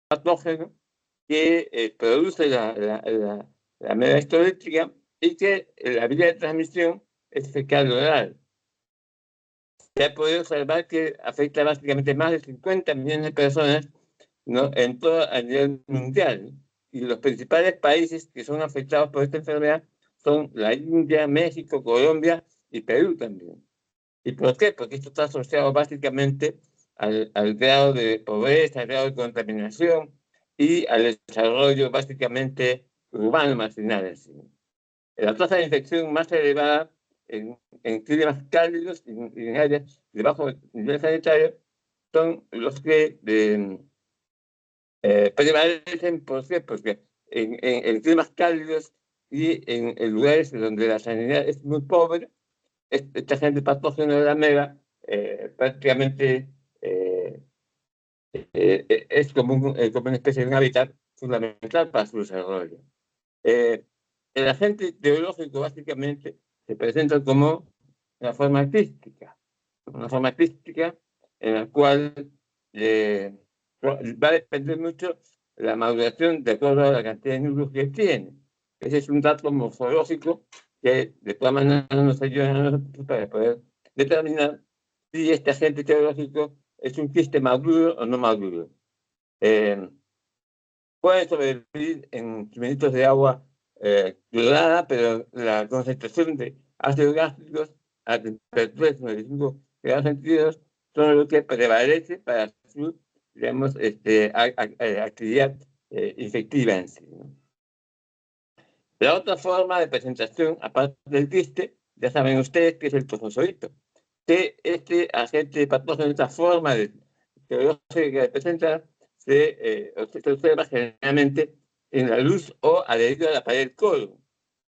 patógeno que produce la media histoeléctrica y que la vía de transmisión es fecal-oral. Se ha podido observar que afecta básicamente más de 50 millones de personas, ¿no?, en todo a nivel mundial. Y los principales países que son afectados por esta enfermedad son la India, México, Colombia y Perú también. ¿Y por qué? Porque esto está asociado básicamente al grado de pobreza, al grado de contaminación y al desarrollo básicamente urbano marginal. La tasa de infección más elevada en climas cálidos y en áreas de bajo nivel sanitario son los que prevalecen. ¿Por qué? Porque en climas cálidos y en lugares donde la sanidad es muy pobre, esta gente patógena de la mega prácticamente es como una especie de un hábitat fundamental para su desarrollo. El agente etiológico básicamente se presenta como una forma artística en la cual va a depender mucho la maduración de acuerdo a la cantidad de núcleos que tiene. Ese es un dato morfológico que de todas maneras nos ayuda a nosotros para poder determinar si este agente etiológico es un quiste maduro o no maduro. Puede sobrevivir en suministros de agua clorada, pero la concentración de ácidos gástricos a temperatura de 95 grados centígrados son lo que prevalece para su, digamos, actividad infectiva en sí, ¿no? La otra forma de presentación, aparte del quiste, ya saben ustedes que es el trofozoito, que este agente patógeno, esta forma que presenta, se observa generalmente en la luz o adherido a la pared del colon.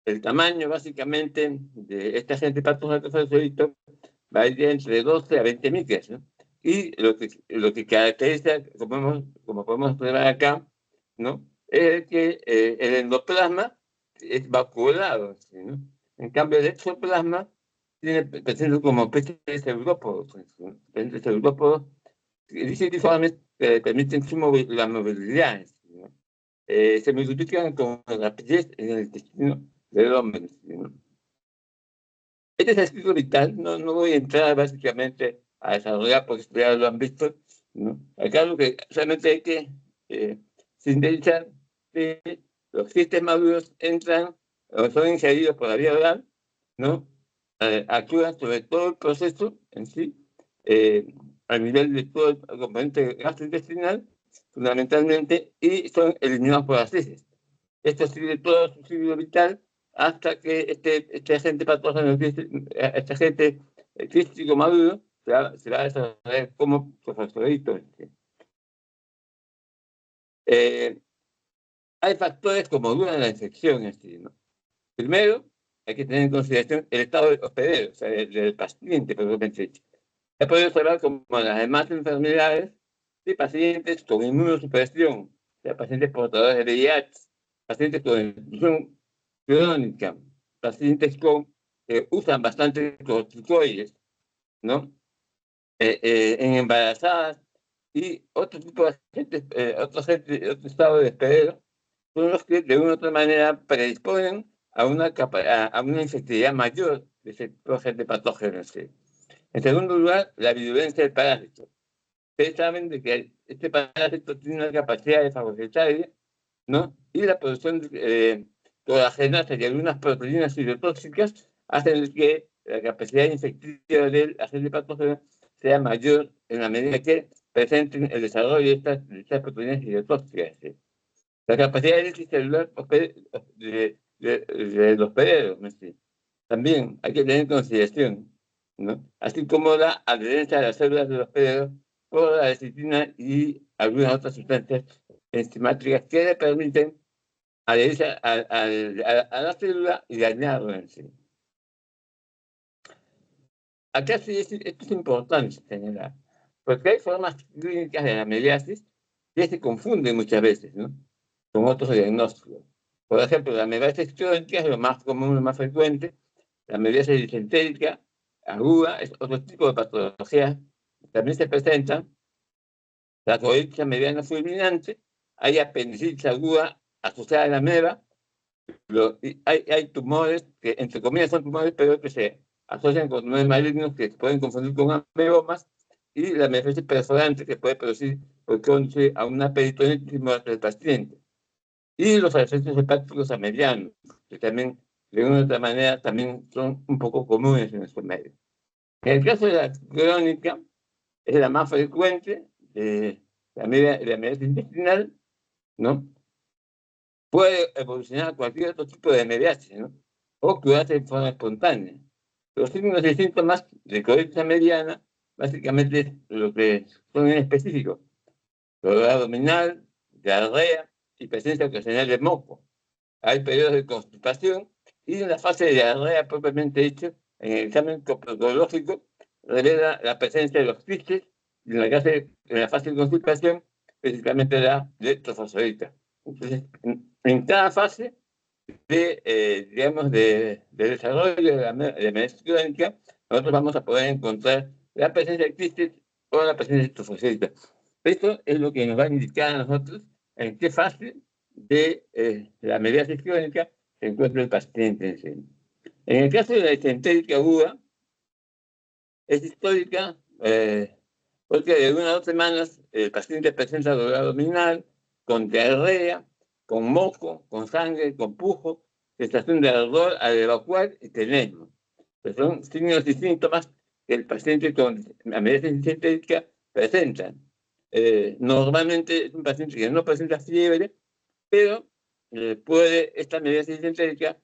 El tamaño, básicamente, de este agente patógeno trofozoito varía entre 12 a 20 micras, ¿no? Y lo que caracteriza, como podemos observar acá, ¿no?, es que el endoplasma es vacuolado, ¿sí?, ¿no? En cambio, el exoplasma presenta como especies de pseudópodos, distintiformes que permiten la movilidad, ¿sí?, ¿no? Se multiplican con rapidez en el intestino del hombre, ¿sí?, ¿no? Este es el ciclo vital. No voy a entrar básicamente a desarrollar porque ya lo han visto, ¿no? Acá lo que solamente hay que sintetizar que los quistes maduros entran o son ingeridos por la vía oral, ¿no? Actúan sobre todo el proceso en sí, a nivel de todo el componente gastrointestinal, fundamentalmente, y son eliminados por las heces. Esto sigue todo su ciclo vital hasta que este agente patógeno, este agente quístico maduro, se va a desarrollar como fosforitos. Hay factores como duran la infección, ¿no? Primero, hay que tener en consideración el estado hospedero, o sea, del paciente, propiamente dicho. Se puede observar como las demás enfermedades de pacientes con inmunosupresión, o sea, pacientes portadores de VIH, pacientes con infección crónica, pacientes que usan bastante corticoides, ¿no? En embarazadas y otro tipo de agentes, otro estado de hospedero, son los que de una u otra manera predisponen a una infectividad mayor de ese agente patógeno. ¿Sí? En segundo lugar, la virulencia del parásito. Ustedes saben de que este parásito tiene una capacidad de fagocitaria, ¿no? Y la producción de colágenas y algunas proteínas citotóxicas hacen que la capacidad infectiva del agente patógeno sea mayor en la medida que presenten el desarrollo de estas proteínas citotóxicas. ¿Sí? La capacidad celular del hospedero, ¿sí? También hay que tener en consideración, ¿no? Así como la adherencia a las células del hospedero por la lecitina y algunas otras sustancias enzimáticas que le permiten adherirse a la célula y dañarla en sí. Acá sí esto es importante señalar, porque hay formas clínicas de la ameliasis que se confunden muchas veces, ¿no?, con otros diagnósticos. Por ejemplo, la ameliasis crónica es lo más común, lo más frecuente. La ameliasis disentérica aguda es otro tipo de patología. También se presenta la colitis mediana fulminante, hay apendicitis aguda asociada a la ameba. Hay tumores que, entre comillas, son tumores, pero que se asocian con tumores malignos que se pueden confundir con ameomas, y la metástasis perforante que puede producir por conducir a una peritonitis y muerte del paciente. Y los accesos hepáticos a medianos, que también, de una u otra manera, también son un poco comunes en nuestro medio. En el caso de la crónica, es la más frecuente, la media intestinal, ¿no? Puede evolucionar a cualquier otro tipo de mediasis, ¿no? O curarse de forma espontánea. Los signos y síntomas de colitis mediana, básicamente, es lo que son en específico: dolor abdominal, diarrea y presencia ocasional de moco. Hay periodos de constipación, y en la fase de diarrea propiamente dicho, en el examen coprológico revela la presencia de los quistes, y en la fase de constipación, principalmente la leptofosforita. Entonces, en cada fase digamos, de desarrollo de la metástasis crónica, nosotros vamos a poder encontrar la presencia de quistes o la presencia de leptofosforita. Esto es lo que nos va a indicar a nosotros en qué fase de la metástasis crónica se encuentra el paciente en sí. En el caso de la disentérica aguda, es histórica, porque de 1 a 2 semanas el paciente presenta dolor abdominal, con diarrea, con moco, con sangre, con pujo, sensación de ardor al evacuar y tenesmo. Que son signos y síntomas que el paciente con amebiasis disentérica presenta. Normalmente es un paciente que no presenta fiebre, pero esta amebiasis disentérica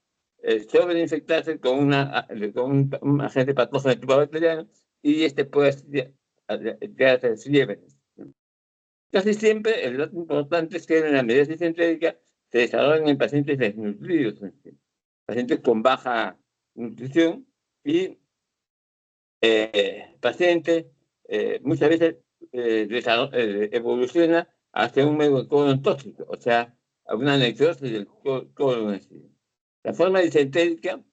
sobreinfectarse con un agente patógeno tipo bacteriano, y puede crear fiebre. Casi siempre el dato importante es que en la amebiasis disentérica se desarrollan en pacientes desnutridos, pacientes con baja nutrición, y paciente muchas veces evoluciona hacia un megacolon tóxico, o sea, a una necrosis del colon en sí. La forma disentérica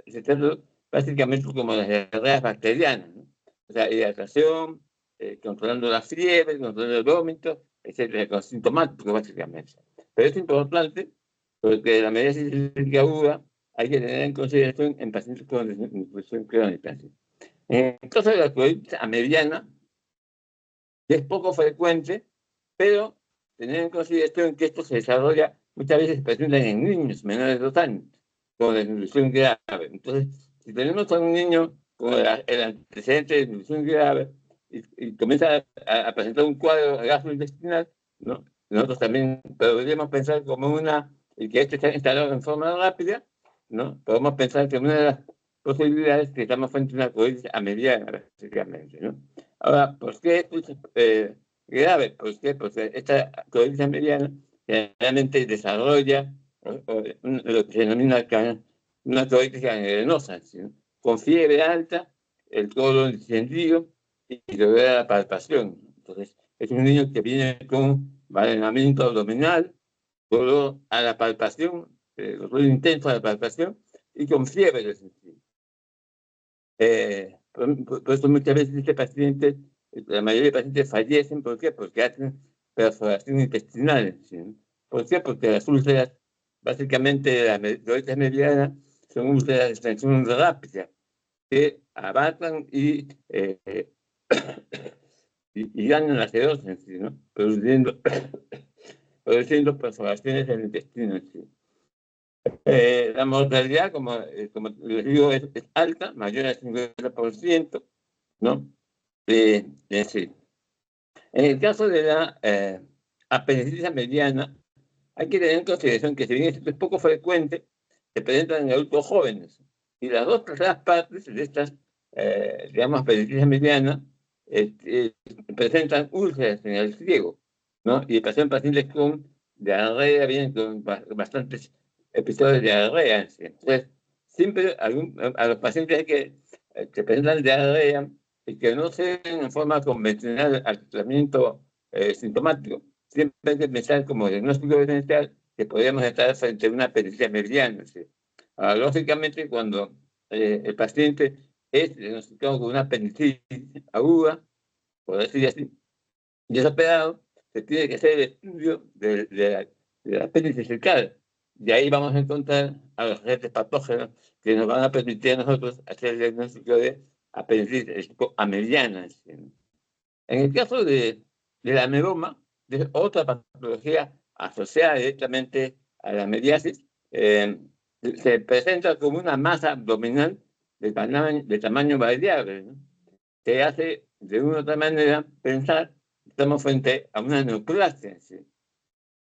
se trata básicamente como las diarreas bacterianas, ¿no? O sea, hidratación, controlando la fiebre, controlando el vómito, etcétera, con sintomático básicamente. Pero es importante, porque la metástasis disentérica aguda hay que tener en consideración en pacientes con desnutrición crónica, ¿sí? En el caso de la colitis mediana, es poco frecuente, pero tener en consideración que esto se desarrolla, muchas veces se presenta en niños menores de 2 años, con desnutrición grave. Entonces, si tenemos a un niño con el antecedente de desnutrición grave y comienza a presentar un cuadro gastrointestinal, ¿no? Nosotros también podríamos pensar como y que esto está instalado en forma rápida, ¿no? Podemos pensar que una de las posibilidades que estamos frente a una colitis mediana, básicamente, ¿no? Ahora, ¿por qué esto es grave? ¿Por qué? Porque esta colitis mediana realmente desarrolla lo que se denomina una colitis gangrenosa, ¿sí? Con fiebre alta, el colon distendido y dolor a la palpación. Entonces, es un niño que viene con envenenamiento abdominal, dolor a la palpación, dolor intenso a la palpación, y con fiebre. Por eso muchas veces este paciente, la mayoría de pacientes fallecen. ¿Por qué? Porque hacen perforación intestinal, ¿sí? ¿Por qué? Porque las úlceras, básicamente la colitis mediana, son úlceras de extensión rápida, que avanzan y dañan la serosis, ¿sí? ¿No? Produciendo perforaciones en el intestino, ¿sí? La mortalidad, como les digo, es alta, mayor al 50%, ¿no? Sí. En el caso de la apendicitis mediana, hay que tener en consideración que, si bien esto es poco frecuente, se presentan en adultos jóvenes. Y las 2/3 partes de estas, digamos, apendicitis mediana presentan úlceras en el ciego, ¿no? Y pasan pacientes con diarrea, vienen con bastantes episodios de diarrea. ¿Sí? Entonces, siempre a los pacientes que presentan diarrea y que no se den en forma convencional al tratamiento sintomático, siempre hay que pensar como diagnóstico diferencial que podríamos estar frente a una apendicitis mediana, ¿sí? Lógicamente, cuando el paciente es diagnosticado con una apendicitis aguda, por decir así, y es operado, se tiene que hacer el estudio del apéndice cervical. De ahí vamos a encontrar a los agentes patógenos que nos van a permitir a nosotros hacer el diagnóstico de apendicitis de tipo ameliana. En el caso de la ameloma, de otra patología asociada directamente a la mediasis, se presenta como una masa abdominal de tamaño variable, ¿no? Que hace de una u otra manera pensar que estamos frente a una neoplasia. ¿Sí?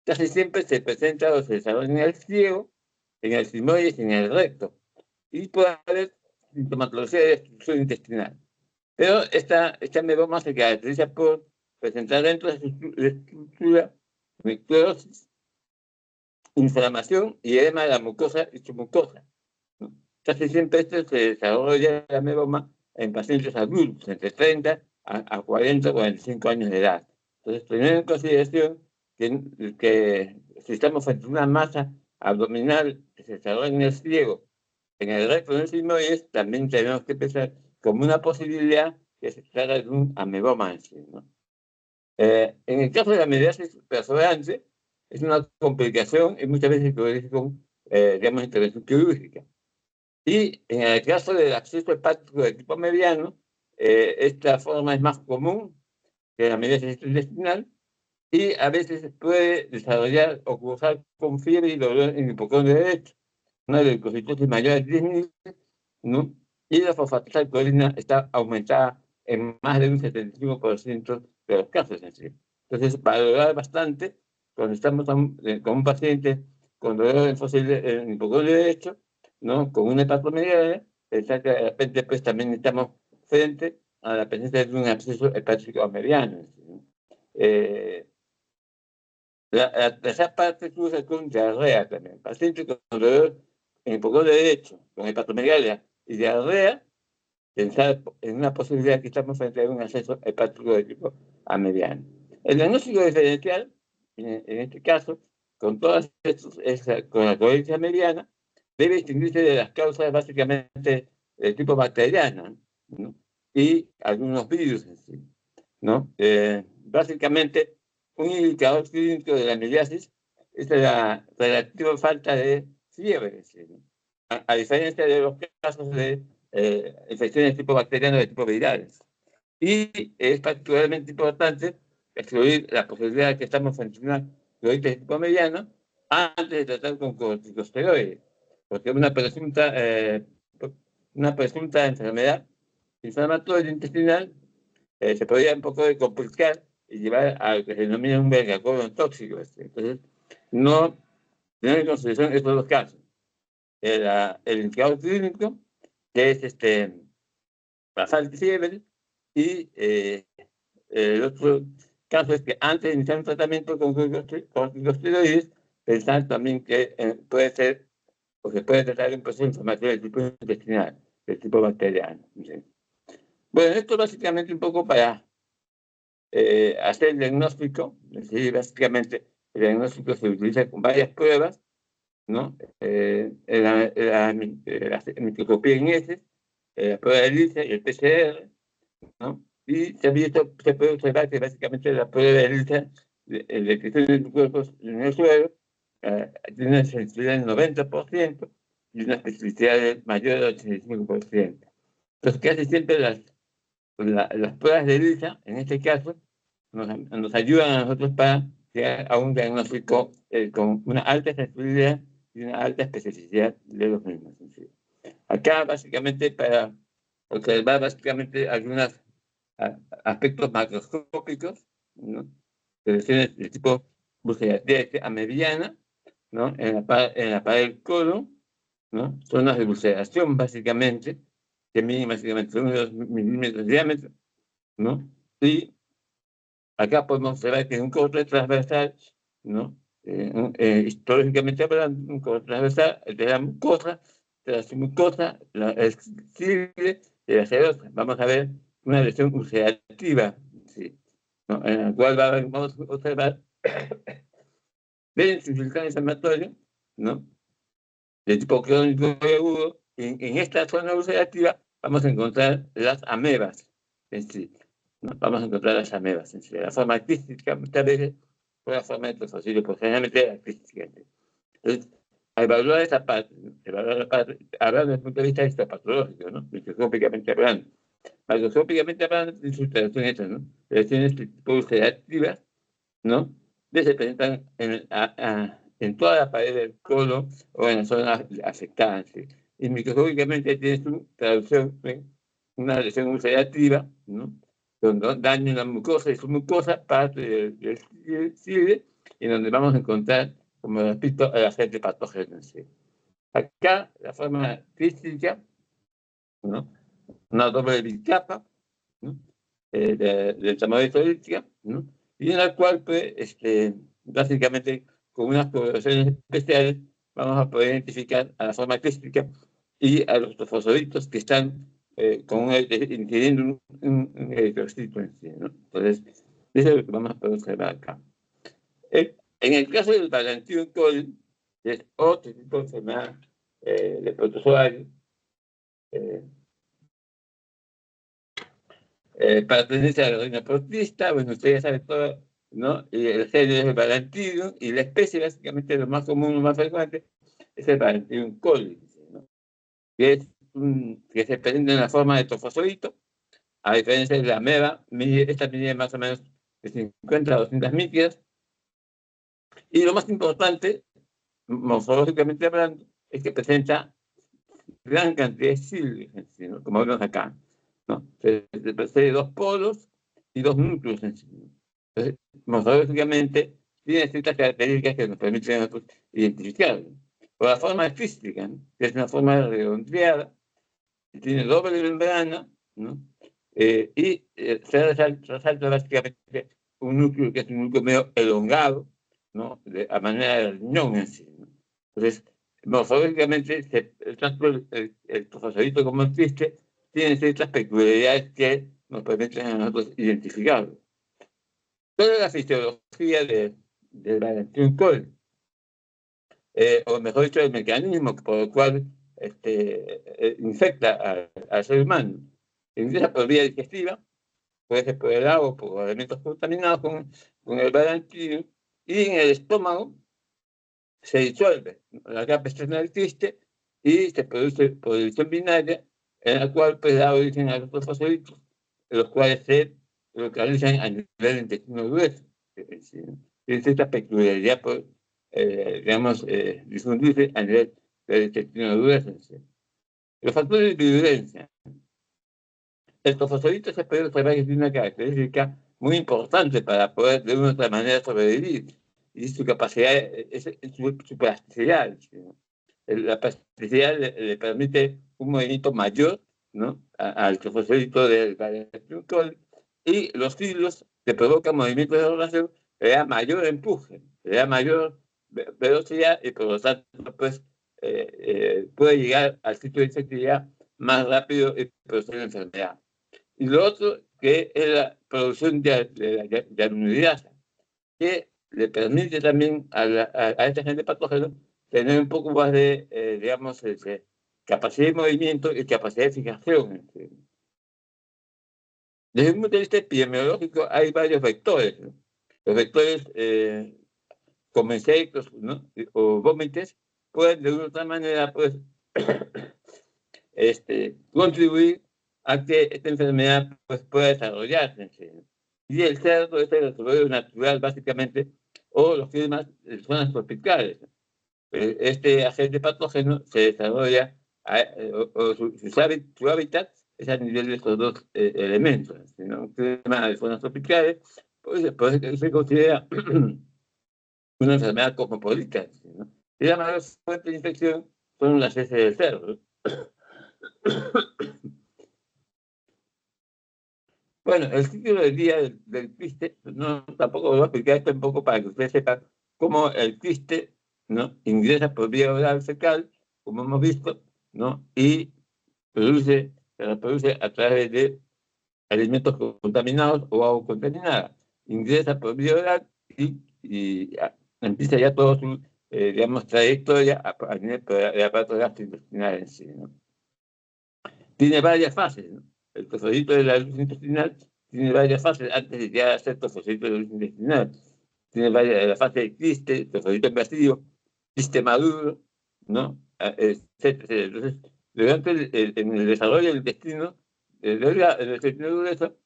Casi siempre se presenta o se desarrolla en el ciego, en el sigmoides y en el recto. Y puede haber sintomatología de destrucción intestinal. Pero esta ameloma se caracteriza por presentar dentro de su estructura necrosis, inflamación y edema de la mucosa y su mucosa. ¿No? Casi siempre esto se desarrolla la ameloma en pacientes adultos, entre 30 a 40 o 45 años de edad. Entonces, tener en consideración que si estamos frente a una masa abdominal que se desarrolla en el ciego, en el recto del sigmoides, también tenemos que pensar como una posibilidad que se trata de un ameloma en sí, ¿no? En el caso de la mediasis perforante, es una complicación y muchas veces se produce con, digamos, intervención quirúrgica. Y en el caso del absceso hepático de tipo mediano, esta forma es más común que la mediasis intestinal y a veces puede desarrollar o cursar con fiebre y dolor en el hipocondrio derecho, una leucocitosis mayor a 10.000, ¿no? Y la fosfatasa está aumentada en más de un 75% de los casos en sí. Entonces, valorar bastante cuando estamos con un paciente con dolor en hipocondrio derecho, ¿no? Con una hepatomegalia, pensar que de repente pues, también estamos frente a la presencia de un absceso hepático mediano. ¿Sí? La tercera parte cruza con diarrea también. Paciente con dolor en hipocondrio derecho, con hepatomegalia y diarrea, pensar en una posibilidad que estamos frente a un acceso hepático de tipo A mediano. El diagnóstico diferencial, en este caso, con todas estos, con la coherencia mediana, debe distinguirse de las causas básicamente de tipo bacteriano, ¿no? Y algunos virus en sí, ¿no? Básicamente, un indicador clínico de la mediasis es la relativa falta de fiebre, ¿sí? A diferencia de los casos de infecciones de tipo bacteriano de tipo virales. Y es particularmente importante excluir la posibilidad de que estamos frente a una colitis de tipo mediano antes de tratar con corticosteroides, porque una presunta enfermedad inflamatoria intestinal se podría un poco complicar y llevar a lo que se denomina un vergacolon tóxico. Entonces, no tener en consideración estos dos casos. El indicador clínico, que es la falta de fiebre, y el otro caso es que antes de iniciar un tratamiento con corticosteroides, pensar también que puede ser, o se puede tratar de un proceso inflamatorio de tipo intestinal, de tipo bacteriano. ¿Sí? Bueno, esto básicamente un poco para hacer el diagnóstico. ¿Sí? Básicamente, el diagnóstico se utiliza con varias pruebas, ¿no? La microscopía en heces, la prueba de ELISA y el PCR, ¿no? Y se puede observar que básicamente la prueba de ELISA, de detección de anticuerpos en el suelo, tiene una sensibilidad del 90% y una especificidad mayor del 85%. Entonces, casi siempre las pruebas de ELISA, en este caso, nos ayudan a nosotros para llegar a un diagnóstico con una alta sensibilidad y una alta especificidad de los mismos. Acá, básicamente, para observar básicamente algunos aspectos macroscópicos, ¿no? Lesiones de tipo ulcerativa a mediana, ¿no? En la pared del colon, ¿no? Zonas de ulceración, básicamente, que miden básicamente 1 o 2 milímetros de diámetro, ¿no? Y acá podemos observar que en un corte transversal, ¿no? Histológicamente hablando, un corte transversal de la mucosa, el cible de la serosa. Vamos a ver una lesión ulcerativa, ¿sí? ¿No? En la cual vamos a observar su infiltrado inflamatorio, ¿no? De tipo crónico y agudo. En esta zona ulcerativa vamos a encontrar las amebas en sí. ¿No? Vamos a encontrar las amebas en sí. La forma artística muchas veces por la forma de trofocidio, porque generalmente artística. Entonces, a evaluar esa parte, ¿no? Evaluar la parte, hablando desde el punto de vista histopatológico, ¿no? Microscópicamente hablando. Macroscópicamente hablando, de sus alteraciones, ¿no? Alteraciones de tipo ulcerativas, ¿no? Que se presentan en toda la pared del colon o en las zonas afectadas. ¿Sí? Y microscópicamente tiene su traducción en una lesión ulcerativa, ¿no? Donde daña la mucosa y su mucosa, parte del cile, y donde vamos a encontrar, como repito, el agente patógeno. ¿Sí? Acá, la forma física, ¿no? Una doble bicapa, ¿no? De tamaño estadística, ¿no? Y en la cual, pues, básicamente, con unas coloraciones especiales, vamos a poder identificar a la forma crística y a los fosforitos que están incidiendo un eritrocito en sí, ¿no? Entonces, eso es lo que vamos a poder observar acá. En el caso del Balantium coli, que es otro tipo de enfermedad de protozoario, pertenece a la reina protista, bueno, usted ya sabe todo, ¿no? Y el género es el Balantidium, y la especie, básicamente, lo más común, lo más frecuente, es el Balantidium coli, ¿no? Que se presenta en la forma de trofosodito, a diferencia de la ameba, esta mide más o menos de 50 a 200 micras, y lo más importante, morfológicamente hablando, es que presenta gran cantidad de cilios, ¿no? Como vemos acá, ¿no? Se posee dos polos y dos núcleos en sí. Entonces, morfológicamente, tiene ciertas características que nos permiten a nosotros identificarlo. Por la forma física, ¿no? Que es una forma redondeada, tiene doble membrana, ¿no? Se resalta básicamente un núcleo que es un núcleo medio elongado, ¿no? A manera de riñón en sí, ¿no? Entonces, morfológicamente, tanto el trofosodito como el quiste tienen ciertas peculiaridades que nos permiten a nosotros identificarlo. Toda la fisiología del Balantium coli, o mejor dicho, el mecanismo por el cual infecta al ser humano. Ingresa por vía digestiva, puede ser por el agua o por alimentos contaminados con el Balantium, y en el estómago se disuelve la capa externa del quiste y se produce por división binaria, en la cual pues, da origen a los fosforitos, los cuales se localizan a nivel del intestino grueso. Es esta peculiaridad, por, digamos, difundirse a nivel del intestino grueso. Los factores de virulencia. El fosforito se puede observar que tiene una característica muy importante para poder de una u otra manera sobrevivir, y su capacidad, su plasticidad. ¿No? La plasticidad le permite un movimiento mayor, ¿no? Al fosforito del coli, y los hilos que provocan movimientos de rotación le da mayor empuje, le da mayor velocidad, y por lo tanto pues, puede llegar al sitio de infectividad más rápido y producir la enfermedad. Y lo otro que es la producción de aluminidasa, que le permite también a esta gente patógena tener un poco más de, digamos, capacidad de movimiento y capacidad de fijación. Desde un punto de vista epidemiológico hay varios vectores, ¿no? Los vectores como insectos, ¿no? O vómites pueden de una u otra manera pues, contribuir a que esta enfermedad pues, pueda desarrollarse. ¿Sí? Y el cerdo es el desarrollo natural, básicamente, o los climas de zonas tropicales. Este agente patógeno se desarrolla, su hábitat es a nivel de estos dos elementos. ¿No? Un clima de zonas tropicales, pues se considera una enfermedad cosmopolita. ¿No? Y la mayor fuente de infección son las heces del cerdo. Bueno, el ciclo del día del quiste, no, tampoco voy a explicar esto un poco para que ustedes sepan cómo el quiste, ¿no? Ingresa por vía oral fecal, como hemos visto, ¿no? Y se reproduce a través de alimentos contaminados o agua contaminada. Ingresa por vía oral y empieza ya todo su, digamos, trayectoria a nivel de aparato gastrointestinal en sí, ¿no? Tiene varias fases, ¿no? El trofosito de la luz intestinal tiene varias fases antes de llegar a ser trofosito de la luz intestinal. tiene la fase de quiste, trofosito vacío, quiste maduro, ¿no? Etcétera. Entonces, durante en el desarrollo del intestino, el intestino grueso,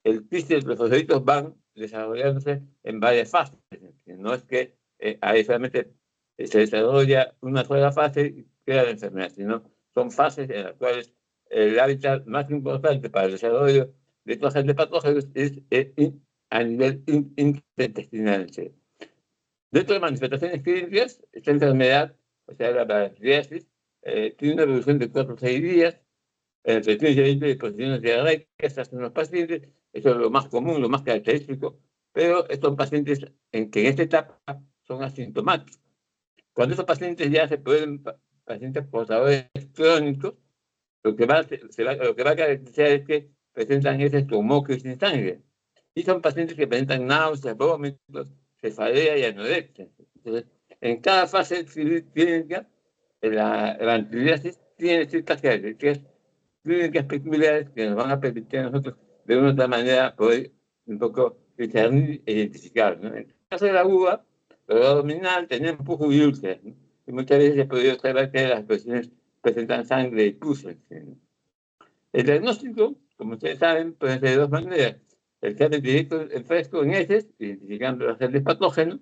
el quiste y los trofositos van desarrollándose en varias fases. No es que ahí solamente se desarrolla una sola fase y queda la enfermedad, sino son fases en las cuales el hábitat más importante para el desarrollo de estos agentes patógenos es a nivel intestinal. Dentro de manifestaciones clínicas, esta enfermedad, o sea, la parasitiasis, tiene una evolución de 4 o 6 días, entre 15 y 20 disposiciones diarreicas en los pacientes, eso es lo más común, lo más característico, pero estos pacientes en esta etapa son asintomáticos. Cuando esos pacientes ya se pueden, pacientes portadores crónicos, lo que va a caracterizar es que presentan ese moco sin sangre. Y son pacientes que presentan náuseas, vómitos, cefalea y anorexia. Entonces, en cada fase clínica, la antidiasis tiene ciertas características clínicas peculiares que nos van a permitir a nosotros, de una u otra manera, poder un poco discernir e identificar, ¿no? En el caso de la uva, lo abdominal tenía empujo y úlceras, ¿no? Y muchas veces se ha podido observar que las personas presentan sangre y pus, ¿no? El diagnóstico, como ustedes saben, puede ser de dos maneras. El examen directo en fresco en heces, identificando los agentes patógenos,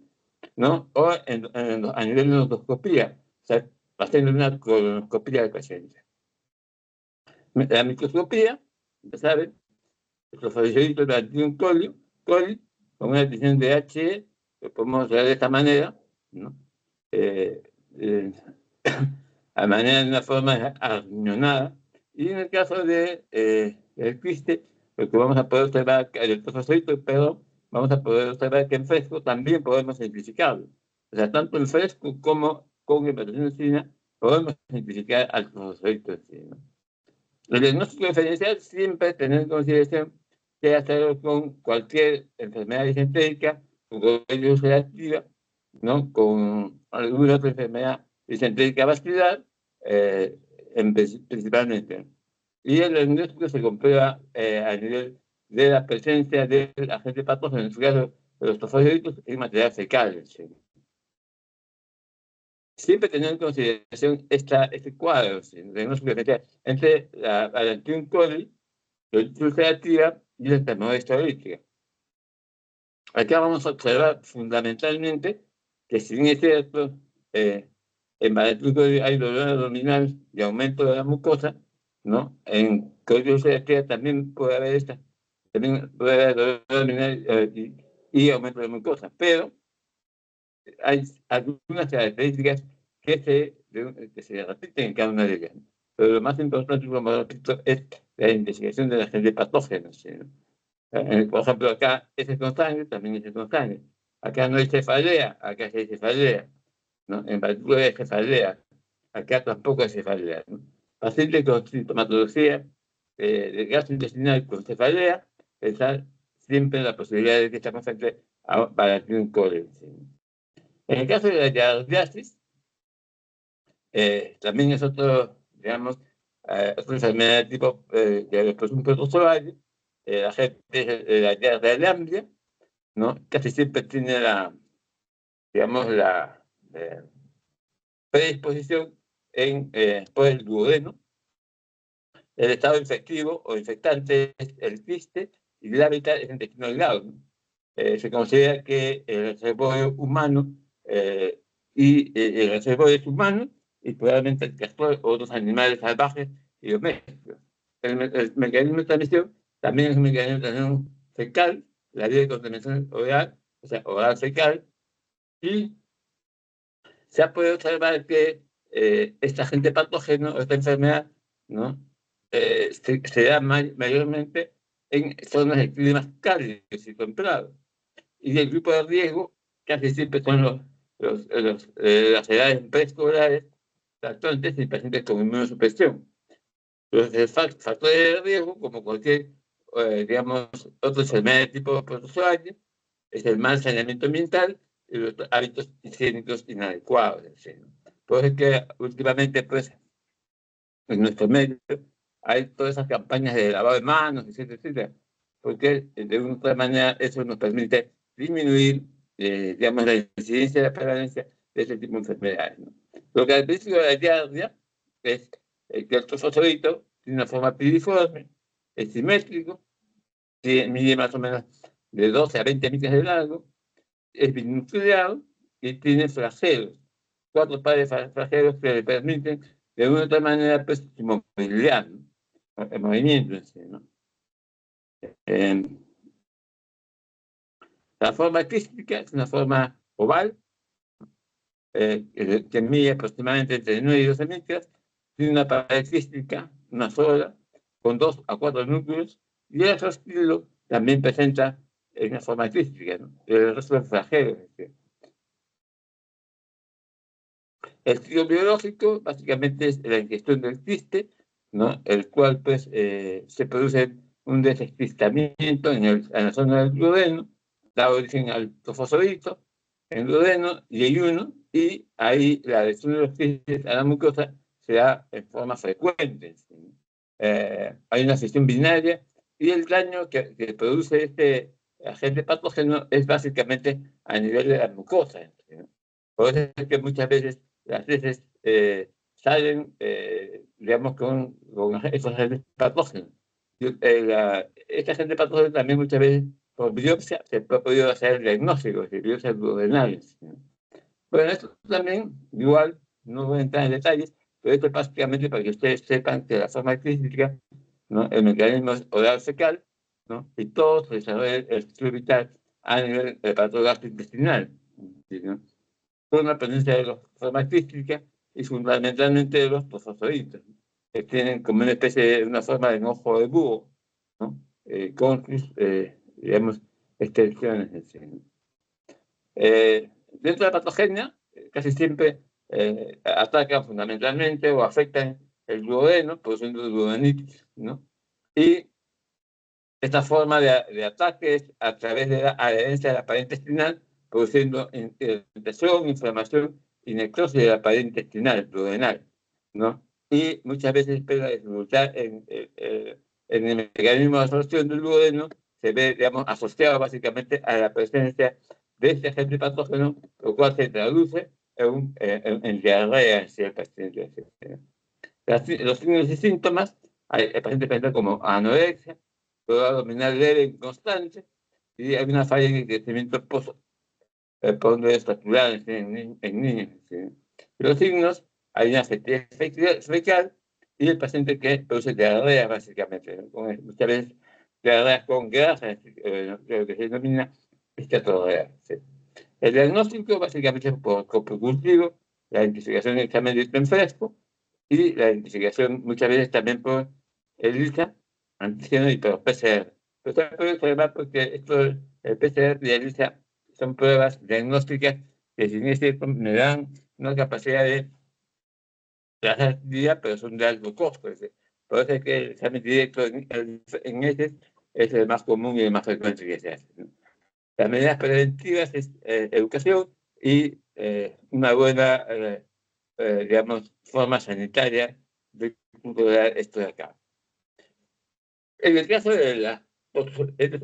¿no? O a nivel de endoscopía, o sea, haciendo una colonoscopía del paciente. La microscopía, ya saben, los fagocitoides de un coli, con una detección de H, lo podemos hacer de esta manera, ¿no? A manera de una forma arñonada. Y en el caso de el quiste, lo que vamos a poder observar, el trofosito, pero vamos a poder observar que en fresco también podemos simplificarlo. O sea, tanto en fresco como con hepatocina podemos simplificar al trofosito, ¿no? El diagnóstico diferencial siempre tener en consideración que hacerlo con cualquier enfermedad disentérica, con colitis ulcerativa, ¿no? Con alguna otra enfermedad disentérica vascular, principalmente. Y el diagnóstico se comprueba a nivel de la presencia del agente patógeno, en su caso de los trofosilitos, en material fecal. ¿Sí? Siempre tener en consideración este cuadro, ¿sí? El diagnóstico diferencial entre la Alantium coli, la ulcerativa y la enfermedad histolítica. Acá vamos a observar fundamentalmente que, si bien es cierto, en Alantium coli hay dolor abdominal y aumento de la mucosa, ¿no? En colitis ulcerativa también puede haber dolor abdominal y aumento de la mucosa, pero hay algunas características que se repiten en cada una de ellas. Pero lo más importante, como repito, es la investigación de la agente patógenos. ¿Sí? Por ejemplo, acá ese es con sangre, también ese es con sangre. Acá no hay cefalea, acá sí hay cefalea, ¿no? En particular hay cefalea, acá tampoco hay cefalea, ¿no? Paciente con sintomatología de gastrointestinal con cefalea, pensar siempre en la posibilidad de que estamos frente a Alantium coli. ¿Sí? En el caso de la giardiasis, también es otro, digamos, otra enfermedad de tipo de un protozoario. La gente, la giardia lamblia, ¿no? Casi siempre tiene digamos, la predisposición por el duodeno. El estado infectivo o infectante es el quiste y el hábitat es el intestino delgado, ¿no? Se considera que el reservorio humano y el reservorio es humano y probablemente el castor o otros animales salvajes y domésticos. El mecanismo de transmisión también es un mecanismo de transmisión fecal, la vía de contaminación oral, o sea, oral fecal, y se ha podido observar que este agente patógeno, esta enfermedad, ¿no? Se da mayormente en zonas de climas cálidos y templados. Y el grupo de riesgo casi siempre son las edades preescolares, lactantes y pacientes con inmunosupresión. Los factores de riesgo, como cualquier, digamos, otra enfermedad de tipo protozoario, es el mal saneamiento ambiental y los hábitos higiénicos inadecuados. Por eso es que últimamente, pues, en nuestro medio hay todas esas campañas de lavado de manos, etcétera, etcétera, porque de una u otra manera eso nos permite disminuir digamos, la incidencia y la prevalencia de este tipo de enfermedades, ¿no? Lo característico de la diarrea es que el trofosforito tiene una forma piriforme, es simétrico, mide más o menos de 12 a 20 micras de largo, es binucleado y tiene flagelos, 4 pares de flagelos que le permiten de una u otra manera pues, su movilidad, ¿no? El movimiento en sí, ¿no? La forma quística es una forma oval, que mide aproximadamente entre 9 y 12 micras, tiene una pared quística, una sola, con 2 a 4 núcleos, y el estilo también presenta una forma quística, ¿no? El resto es flagelo. El ciclo biológico básicamente es la ingestión del quiste, ¿no? El cual pues se produce un desquistamiento en la zona del duodeno, da origen al trofosforito, en el duodeno y ayuno, y ahí la lesión de los quistes a la mucosa se da en forma frecuente. ¿Sí? Hay una fisión binaria y el daño que produce este agente patógeno es básicamente a nivel de la mucosa. ¿Sí? Por eso es que muchas veces las heces salen, digamos, con esos agentes patógenos. Este agente patógeno también muchas veces por biopsia se ha podido hacer el diagnóstico de biopsias duodenales. Bueno, esto también, igual, no voy a entrar en detalles, pero esto es básicamente para que ustedes sepan que la forma crítica, ¿no? El mecanismo oral fecal, ¿no? Y todo se desarrolla el ciclo vital a nivel del aparato gastrointestinal, ¿no? Por una presencia de la forma crística y fundamentalmente de los trofosforitos, que tienen como una especie de una forma de ojo de búho, ¿no? Con sus, digamos, extensiones en sí, ¿no? Dentro de la patogenia, casi siempre atacan fundamentalmente o afectan el duodeno, produciendo duodenitis, ¿no? Y esta forma de ataque es a través de la adherencia de la pared intestinal, produciendo irritación, inflamación y necrosis de la pared intestinal, duodenal, ¿no? Y muchas veces la dificultad en el mecanismo de absorción del duodeno se ve, digamos, asociado básicamente a la presencia de este agente patógeno, lo cual se traduce en diarrea en el paciente. Los signos y síntomas, el paciente presenta como anorexia, dolor abdominal leve y constante, y hay una falla en el crecimiento postnatural en niños. ¿Sí? Los signos, hay una fatiga fecal y el paciente que produce diarrea, básicamente, ¿no? Muchas veces diarrea con grasa, lo que se denomina esteatorrea. ¿Sí? El diagnóstico, básicamente, es por coprocultivo, la identificación del examen de en fresco y la identificación muchas veces también por ELISA, antígeno y por PCR. Pero esto puede observar porque el PCR y ELISA son pruebas diagnósticas que, si bien es cierto, me dan una capacidad de trazabilidad, pero son de alto costo. Por eso es que el examen directo en heces es el más común y el más frecuente que se hace, ¿no? Las medidas preventivas es educación y una buena, digamos, forma sanitaria de controlar esto de acá. En el caso de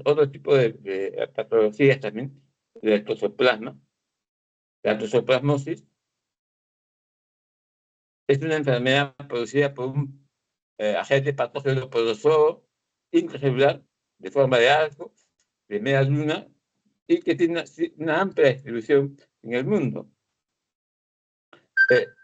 otro tipo de patologías también, del toxoplasma, la toxoplasmosis, es una enfermedad producida por un agente patógeno protozoo intracelular de forma de arco, de media luna, y que tiene una amplia distribución en el mundo.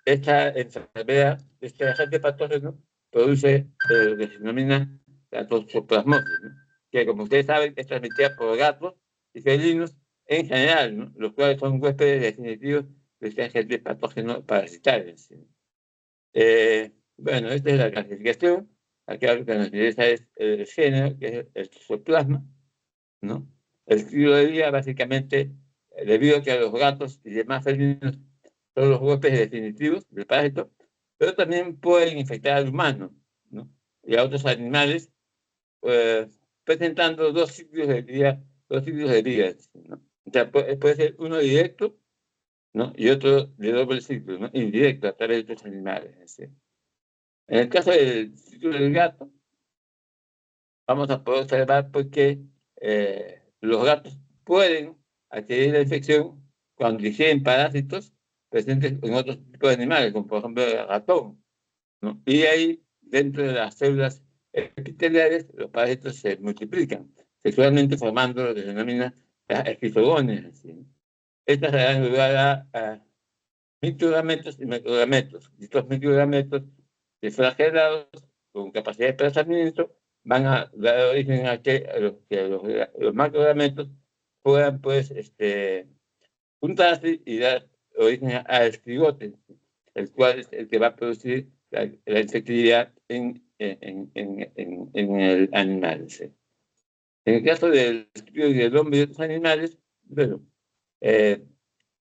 Esta enfermedad, este agente patógeno, produce lo que se denomina la toxoplasmosis, ¿no? Que, como ustedes saben, es transmitida por gatos y felinos en general, ¿no? Los cuales son huéspedes definitivos de este agente patógeno parasitario. ¿Sí? Bueno, esta es la clasificación. Aquí lo que nos interesa es el género, que es el toxoplasma, ¿no? El estilo de vida, básicamente, debido a que los gatos y demás felinos son los huéspedes definitivos del parásito, pero también pueden infectar al humano, ¿no? Y a otros animales, presentando dos ciclos de vida, ¿no? O sea, puede ser uno directo, ¿no? Y otro de doble ciclo, ¿no? Indirecto a través de otros animales. ¿Sí? En el caso del ciclo del gato, vamos a poder observar porque los gatos pueden adquirir la infección cuando ingieren parásitos presentes en otros tipos de animales, como por ejemplo el ratón, ¿no? Y ahí, dentro de las células epiteliales, los parásitos se multiplican sexualmente formando lo que se denomina las esquizogones. ¿Sí? Estas dan lugar a microgametos y macrogametos. Y estos microgametos disfragelados con capacidad de desplazamiento van a dar origen a que los macrogametos puedan pues juntarse y dar origen al cigote, el cual es el que va a producir la infectividad en el animal. ¿Sí? En el caso del estudio del hombre y otros animales, bueno, eh,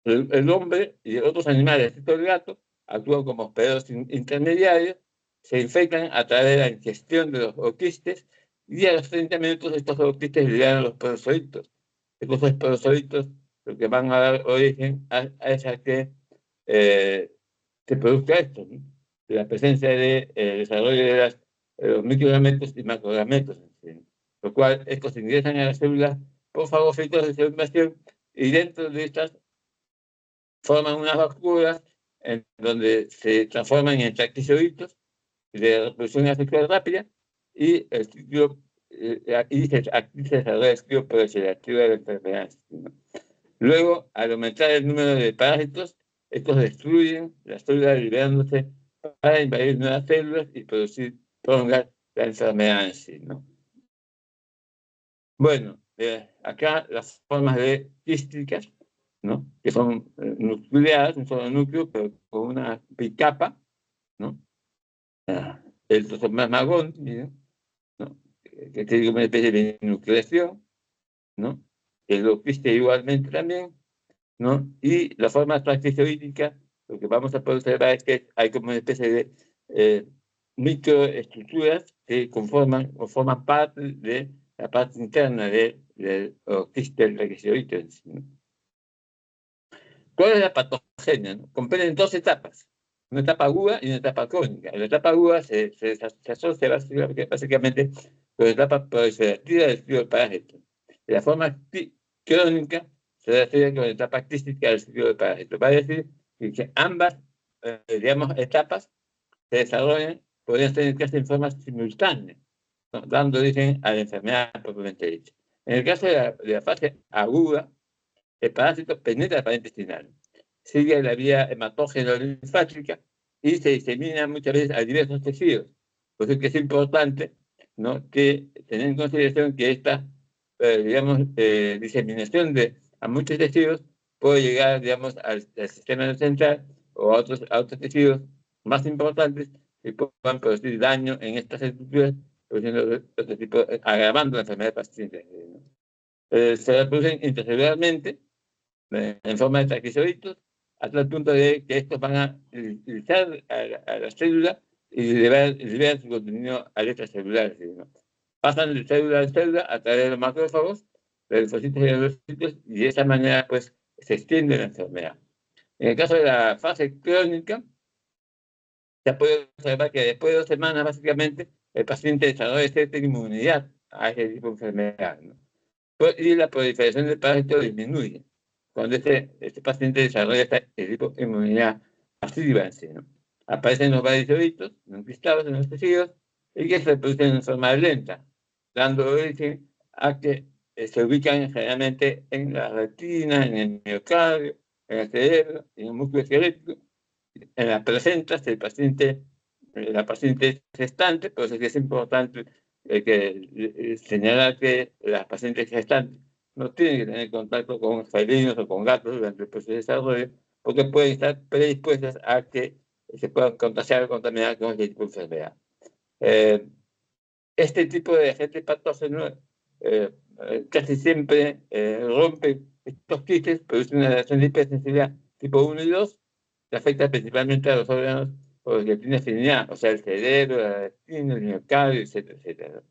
el hombre y otros animales, excepto el gato, actúan como hospederos intermediarios, se infectan a través de la ingestión de los ooquistes y a los 30 minutos estos ooquistes liberan a los parasolitos. Estos parasolitos lo que van a dar origen a esa que se produzca esto, ¿no? La presencia de desarrollo de los microgametos y macrogametos, ¿sí? Lo cual estos ingresan a las células por fagocitos de célula y dentro de estas forman unas bacterias en donde se transforman en tractizoitos de reproducción asexual rápida y el ciclo aquí se desarrolla el ciclo proliferativo de la enfermedad. ¿No? Luego, al aumentar el número de parásitos, estos destruyen las células liberándose para invadir nuevas células y prolongar la enfermedad en sí. ¿No? Bueno, acá las formas de quísticas, ¿no? Que son nucleadas, un solo núcleo, pero con una bicapa, ¿no? El Toxoplasma gondii, ¿no? Que tiene una especie de nucleación, ¿no? El oquiste igualmente también, ¿no? Y la forma tractizoídica, lo que vamos a poder observar es que hay como una especie de microestructuras que forman parte de la parte interna del oquiste del traqueoide en sí, ¿no? ¿Cuál es la patogenia? ¿No? Comprenden dos etapas, una etapa aguda y una etapa crónica. En la etapa aguda se asocia básicamente con la etapa proliferativa del ciclo del parásito. De la forma crónica se refiere con la etapa crística del ciclo del parásito. Va a decir que ambas, digamos, etapas se desarrollan, podrían ser casi en forma simultánea, ¿no? Dando origen a la enfermedad propiamente dicha. En el caso de la fase aguda, el parásito penetra la pared intestinal, sigue la vía hematógeno-linfática y se disemina muchas veces a diversos tejidos. Por eso es que es importante, ¿no? que tener en consideración que esta, digamos, diseminación a muchos tejidos puede llegar, digamos, al sistema central o a otros tejidos más importantes que puedan producir daño en estas estructuras, produciendo otro tipo, agravando la enfermedad del paciente. Se reproducen intracelularmente en forma de traqueoiditos, hasta el punto de que estos van a utilizar a la célula y liberar su contenido a letras celulares. ¿No? Pasan de célula a célula a través de los macrófagos, de los linfocitos y de los leucocitos, y de esa manera pues se extiende la enfermedad. En el caso de la fase crónica, se puede observar que después de 2 semanas, básicamente, el paciente desarrolla cierta inmunidad a ese tipo de enfermedad, ¿no? Y la proliferación del parásito disminuye cuando este paciente desarrolla esta tipo de inmunidad pasiva en sí, ¿no? Aparecen los variceoditos enquistados en los tejidos y que se reproducen en forma lenta, dando origen a que se ubican generalmente en la retina, en el miocardio, en el cerebro, en el músculo esquelético, en las placentas del paciente, la paciente gestante, por eso es que es importante señalar que las pacientes gestantes no tienen que tener contacto con felinos o con gatos durante el proceso de desarrollo, porque pueden estar predispuestas a que se puedan contagiar o contaminar con este tipo de enfermedad. Este tipo de agente patógeno casi siempre rompe estos quistes, produce una reacción de hipersensibilidad tipo 1 y 2, que afecta principalmente a los órganos por los que tiene afinidad, o sea, el cerebro, la retina, el miocardio, etcétera, etcétera.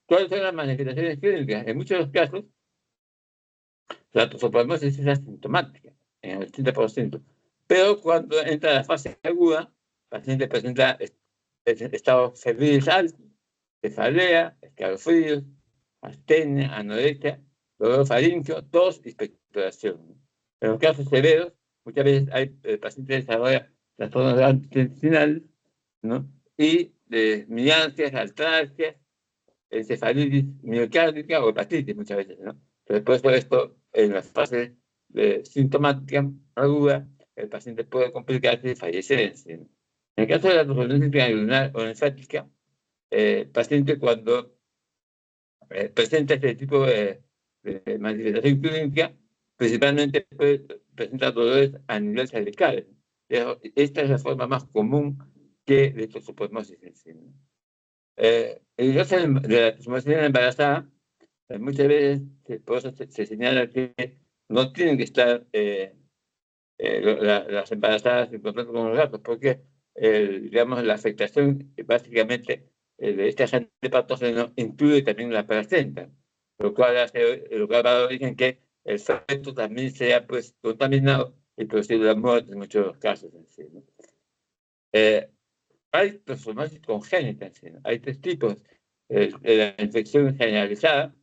¿Cuáles son las manifestaciones clínicas? En muchos de los casos, la toxoplasmosis es asintomática, en el 80%, pero cuando entra la fase aguda, el paciente presenta estado febril alto, cefalea, escalofríos, astenia, anorexia, dolor faríngeo, tos y exploración, ¿no? En los casos severos, muchas veces el paciente desarrolla trastornos gastrointestinales, ¿no? Y de mialgias, artralgias, encefalitis miocárdica o hepatitis muchas veces, ¿no? Pero después de esto, en la fase de sintomática aguda, el paciente puede complicarse y fallecer, ¿sí? En el caso de la trombosis granular o linfática, el paciente cuando presenta este tipo de manifestación clínica, principalmente puede presentar dolores a nivel cervical. Esta es la forma más común que de toxoplasmosis en sí, ¿no? En el caso de la toxoplasmosis embarazada, muchas veces por eso se señala que no tienen que estar las embarazadas en contacto con los gatos, porque digamos, la afectación básicamente de este agente patógeno incluye también la placenta, lo cual va a dar origen que el feto también sea pues contaminado y producir la muerte en muchos casos en sí, ¿no? Hay toxoplasmosis congénita en sí, ¿no? Hay tres tipos: la infección generalizada,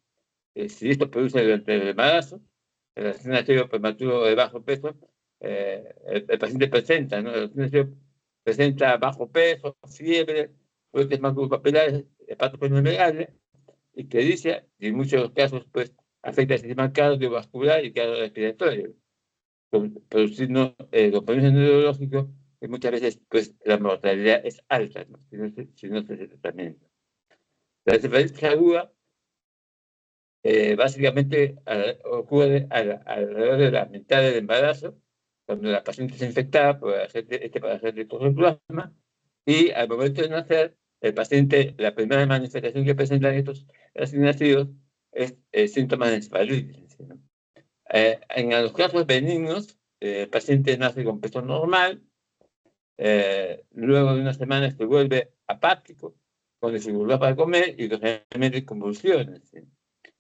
si esto produce durante el embarazo, el nacido prematuro de bajo peso, el paciente presenta, ¿no? El nacido presenta bajo peso, fiebre, brotes maculopapilares, hepatosplenomegalia, y que dice, y en muchos casos, pues, afecta el sistema cardiovascular y cardiorrespiratorio, produciendo compromiso neurológico, y muchas veces, pues, la mortalidad es alta, ¿no? Si no se hace tratamiento. La encefalitis aguda básicamente ocurre alrededor de la mitad del embarazo, cuando la paciente es infectada por este parásito toxoplasma, y al momento de nacer, el paciente, la primera manifestación que presentan estos recién nacidos es síntomas de encefalitis, ¿no? En los casos benignos, el paciente nace con peso normal, luego de unas semanas se vuelve apático, con dificultad para comer y generalmente convulsiones, ¿sí?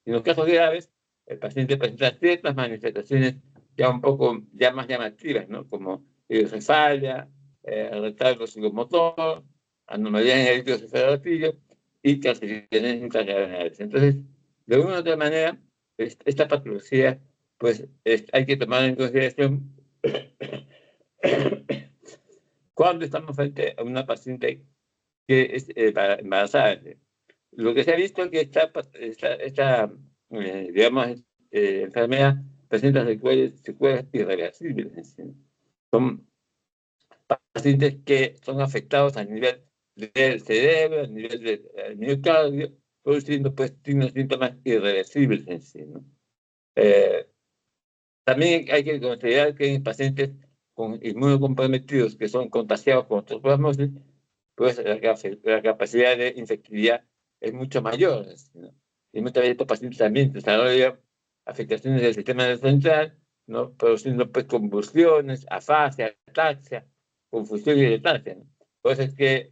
En los casos graves, el paciente presenta ciertas manifestaciones ya más llamativas, ¿no? Como hidrocefalia, retardo psicomotor, anomalías en el ritmo cefalorraquídeo y calcificaciones intracraneales. Entonces, de una u otra manera, esta patología, pues, hay que tomar en consideración cuando estamos frente a una paciente que es embarazada. Lo que se ha visto es que esta digamos, enfermedad presenta secuelas irreversibles, ¿sí? Son pacientes que son afectados a nivel del cerebro, a nivel del miocardio, produciendo pues síntomas irreversibles en sí, ¿no? También hay que considerar que en pacientes con inmunocomprometidos que son contagiados con toxoplasmosis, pues la capacidad de infectividad es mucho mayor, ¿no? Y muchas veces estos pacientes también desarrollan afectaciones del sistema nervioso central, ¿no? Produciendo pues convulsiones, afasia, ataxia, confusión y letargia, ¿no? Por eso es que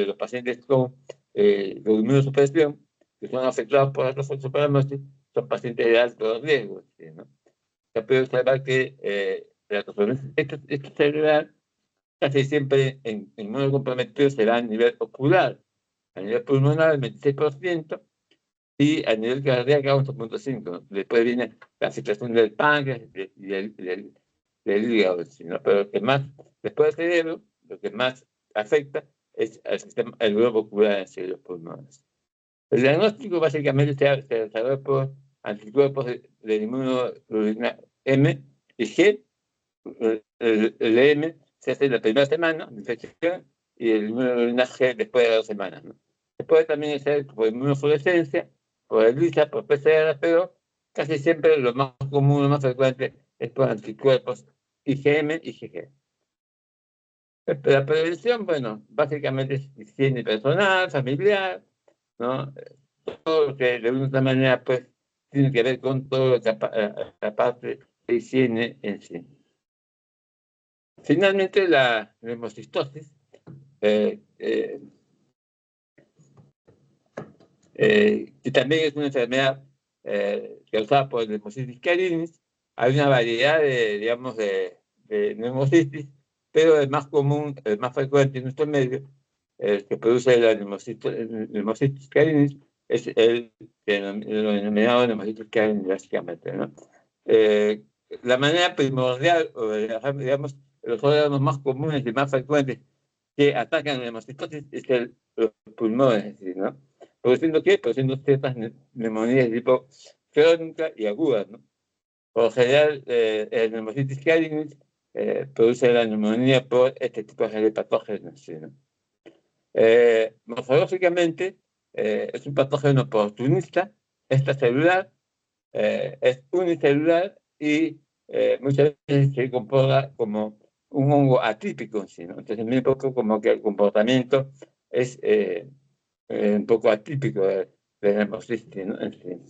los pacientes con inmunosupresión, que son afectados por la toxoplasmosis, son pacientes de alto riesgo, ¿sí? ¿No? Se puede observar que la toxoplasmosis cerebral casi siempre en modo comprometido se da a nivel ocular, a nivel pulmonar el 26% y a nivel cardíaco 11.5%. Después viene la situación del páncreas y del hígado, ¿no? Pero lo que más, después del cerebro, lo que más afecta es el globo ocular en los pulmones. El diagnóstico básicamente se desarrolla por anticuerpos de inmunoglobulina M y G. El M se hace la primera semana de infección y el inmunoglobulina G después de 2 semanas, ¿no? Se puede también hacer por inmunofluorescencia, por ELISA, por PCR, pero casi siempre lo más común, lo más frecuente es por anticuerpos IgM y IgG. La prevención, bueno, básicamente es higiene personal, familiar, ¿no? Todo lo que de una manera, pues, tiene que ver con toda la parte de higiene en sí. Finalmente, la neumocistosis, que también es una enfermedad causada por Pneumocystis carinus. Hay una variedad digamos, de neumocitis, pero el más común, el más frecuente en nuestro medio, el que produce la Pneumocystis carinus, es el denominado Pneumocystis carinus, básicamente, ¿no? La manera primordial, o digamos, los órganos más comunes y más frecuentes que atacan la hemocistosis es los pulmones, ¿no? ¿Produciendo qué? Produciendo ciertas neumonías de tipo crónica y agudas, ¿no? Por lo general, el Pneumocystis carinus produce la neumonía por este tipo de patógenos, ¿sí, no? Morfológicamente, es un patógeno oportunista, extracelular, es unicelular y muchas veces se comporta como un hongo atípico, ¿sí, no? Entonces, muy poco como que el comportamiento es un poco atípico de la hemocitis, ¿no? En fin.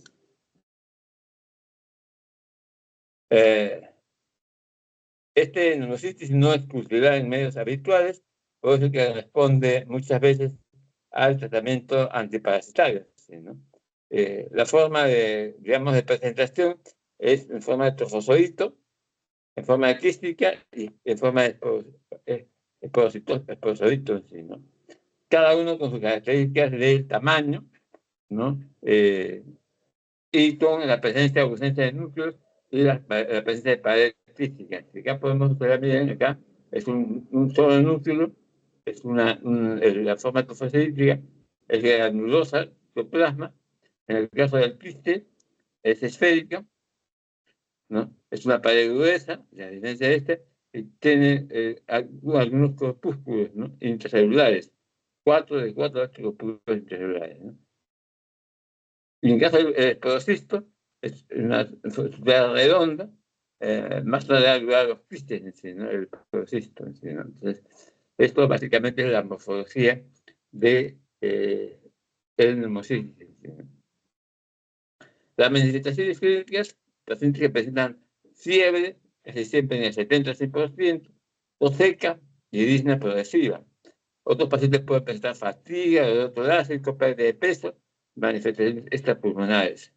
Este pneumocitis no es cultural en medios habituales, por eso que responde muchas veces al tratamiento antiparasitario, ¿sí, no? La forma de, digamos, de presentación es en forma de trofozoito, en forma de quística y en forma de esporocito, ¿sí, no? Cada uno con sus características del tamaño, ¿no? Y con la presencia o ausencia de núcleos y la presencia de paredes quísticas. Acá podemos observar, miren, acá es un solo núcleo, es la forma trofocítica es granulosa, plasma. En el caso del quiste, es esférica, ¿no? Es una pared gruesa, la diferencia de esta, y tiene algunos corpúsculos, ¿no? Intracelulares, 4 de 4 a 8 corpúsculos intracelulares, ¿no? Y en caso del esporocisto, es una estructura redonda, más larga de los quistes, ¿sí, no? El esporocisto, ¿sí, no? Entonces, esto básicamente es la morfología de el pneumocitis, ¿sí, no? Las manifestaciones clínicas, pacientes que presentan fiebre, casi siempre en el 70-100%, tos seca y disnea progresiva. Otros pacientes pueden presentar fatiga, dolor torácico, pérdida de peso, manifestaciones extrapulmonares.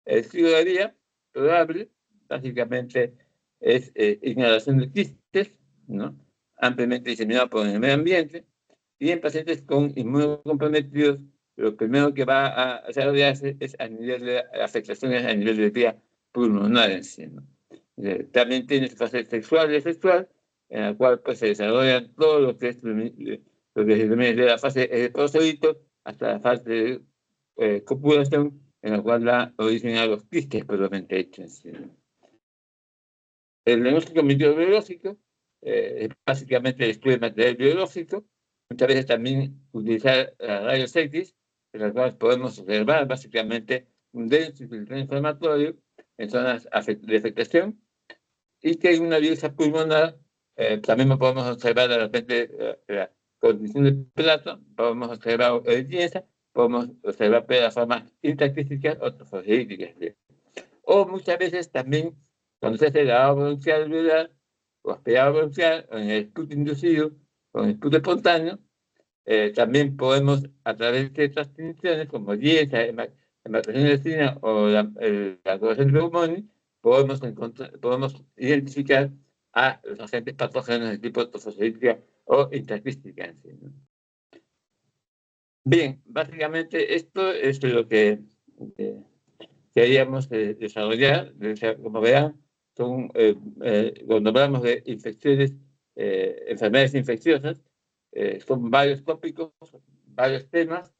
El estilo de vida probable, básicamente, es inhalación de quistes, ¿no? Ampliamente diseminado por el medio ambiente, y en pacientes con inmunocomprometidos, lo primero que va a desarrollarse es a nivel de afectaciones a nivel de vía pulmonar en sí, ¿no? También tiene su fase sexual y sexual, en la cual pues, se desarrollan todo lo que es lo que se denomina desde la fase de proselito hasta la fase de copulación, en la cual da origen a los quistes propiamente hechos. ¿Sí? El diagnóstico microbiológico es básicamente el estudio de material biológico, muchas veces también utilizar rayos X, en los cuales podemos observar básicamente un denso filtrado inflamatorio en zonas de afectación y que hay una biopsia pulmonar. También podemos observar de repente la condición de plato, podemos observar evidencia, podemos observar de formas interquísticas o trofocíticas. O muchas veces también, cuando se hace el lavado bronquial alveolar o aspirado bronquial, o en el esputo inducido, o en el esputo espontáneo, también podemos, a través de estas tinciones, como dieta, hematogenina electrina o la coloración de pulmones, podemos identificar a los agentes patógenos de tipo trofocítica o interquística. ¿Sí, no? Bien, básicamente esto es lo que queríamos desarrollar. Como verán, cuando hablamos de infecciones, enfermedades infecciosas, son varios tópicos, varios temas.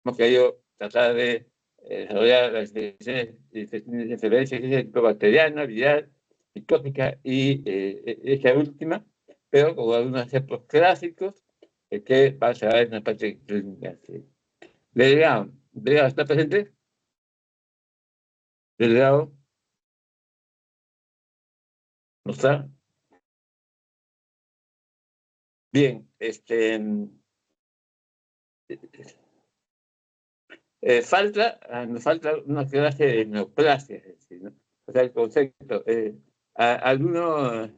Hemos querido tratar de desarrollar las infecciones de enfermedades de tipo bacteriana, viral, micótica y esta última, pero con algunos ejemplos clásicos que van a ver en la parte clínica. ¿Sí? Delegado, ¿está presente? Delegado, ¿no está? Bien, nos falta una clase de neoplasia, ¿no? O sea, el concepto, algunos